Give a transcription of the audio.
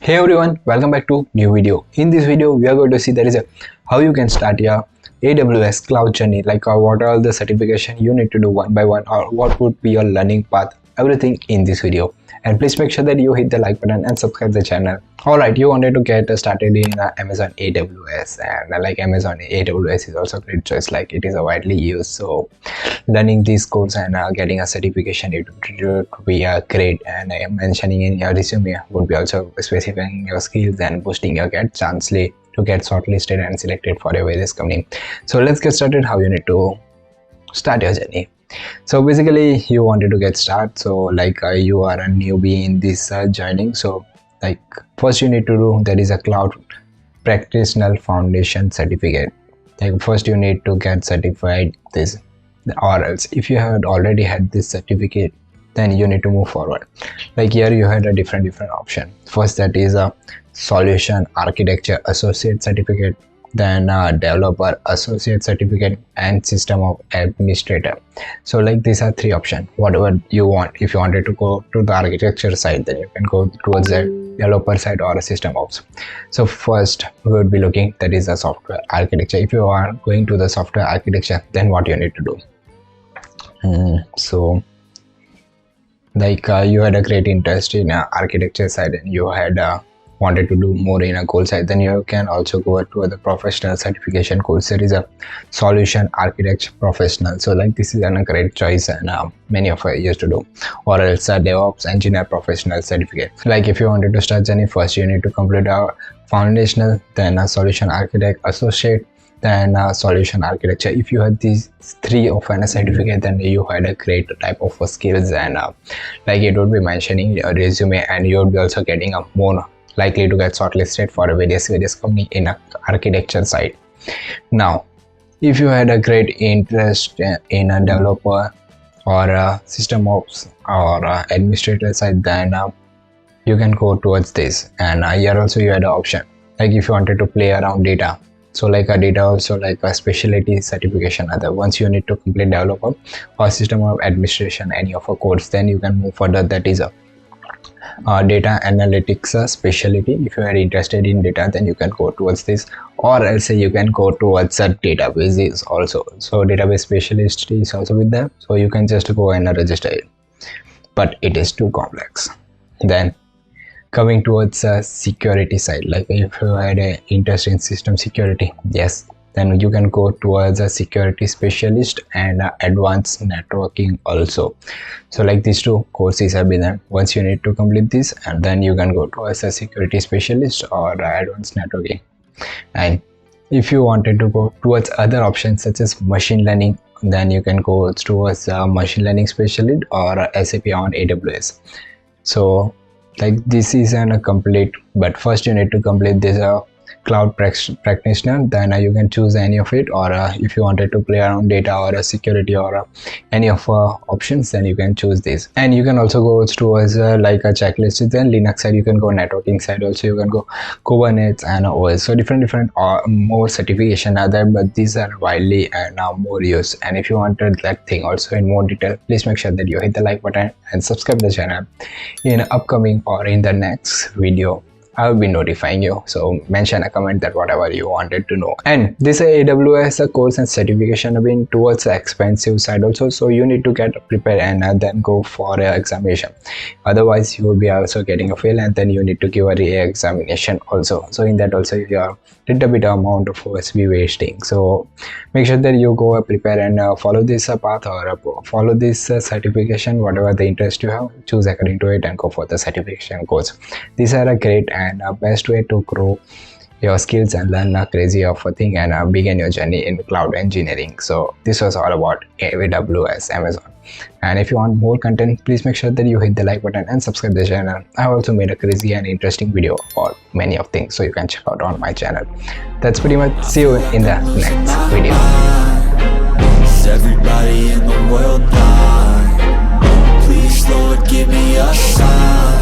Hey everyone, welcome back to new video. In this video, we are going to see how you can start your AWS cloud journey, what are all the certification you need to do one by one, or what would be your learning path, everything in this video. And please make sure that you hit the like button and subscribe the channel. Alright, you wanted to get started in Amazon AWS, and Amazon AWS is also a great choice, it is widely used. So learning these codes and getting a certification, it would be great, and I am mentioning in your resume would be also specifying your skills and boosting your chance to get shortlisted and selected for a various company. So let's get started how you need to start your journey. So basically you wanted to get started, so you are a newbie in this joining. So first you need to do, there is a cloud practitioner foundation certificate. First you need to get certified this, or else if you had already had this certificate, then you need to move forward. Here you had a different option. First, that is a solution architecture associate certificate, then developer associate certificate, and system of administrator. So these are three options, whatever you want. If you wanted to go to the architecture side, then you can go towards the developer side or a system ops. So first we would be looking, that is a software architecture. If you are going to the software architecture, then what you need to do, you had a great interest in architecture side, and you had wanted to do more in a goal side, then you can also go to the professional certification course. There is a solution architect professional, so this is a great choice, and many of us used to do. Or else a DevOps engineer professional certificate. If you wanted to start journey, first you need to complete a foundational, then a solution architect associate, then solution architecture. If you had these three of a certificate, then you had a great type of skills, and it would be mentioning your resume, and you would be also getting a more likely to get shortlisted for a various company in a architecture side. Now if you had a great interest in a developer or a system ops or administrator side, then you can go towards this. And here also you had an option, if you wanted to play around data, so a data also a specialty certification. Once you need to complete developer or system of administration, any of a course, then you can move further. That is a data analytics specialty. If you are interested in data, then you can go towards this, or else you can go towards databases also. So database specialist is also with them, so you can just go and register it, but it is too complex. Then coming towards security side, if you had an interest in system security, yes, then you can go towards a security specialist and advanced networking also. So these two courses have been there. Once you need to complete this, and then you can go towards a security specialist or advanced networking. And if you wanted to go towards other options such as machine learning, then you can go towards a machine learning specialist or SAP on AWS. So this is a complete, but first you need to complete this cloud practitioner, then you can choose any of it, or if you wanted to play around data or a security or any of options, then you can choose this. And you can also go towards a checklist. Then Linux side you can go, networking side also you can go, Kubernetes and OS. So different more certification are there, but these are widely and more used. And if you wanted that thing also in more detail, please make sure that you hit the like button and subscribe the channel. In upcoming or in the next video, I will be notifying you, so mention a comment that whatever you wanted to know. And this AWS course and certification have been towards the expensive side also, so you need to get prepared and then go for an examination. Otherwise you will be also getting a fail, and then you need to give a re-examination also. So in that also your little bit amount of force be wasting. So make sure that you go prepare and follow this path, or follow this certification, whatever the interest you have, choose according to it and go for the certification course. These are a great and best way to grow your skills and learn a crazy of a thing and begin your journey in cloud engineering. So this was all about AWS Amazon. And if you want more content, please make sure that you hit the like button and subscribe the channel. I have also made a crazy and interesting video about many of things, so you can check out on my channel. That's pretty much. See you in the next video. Is everybody in the world blind? Please Lord, give me a sign.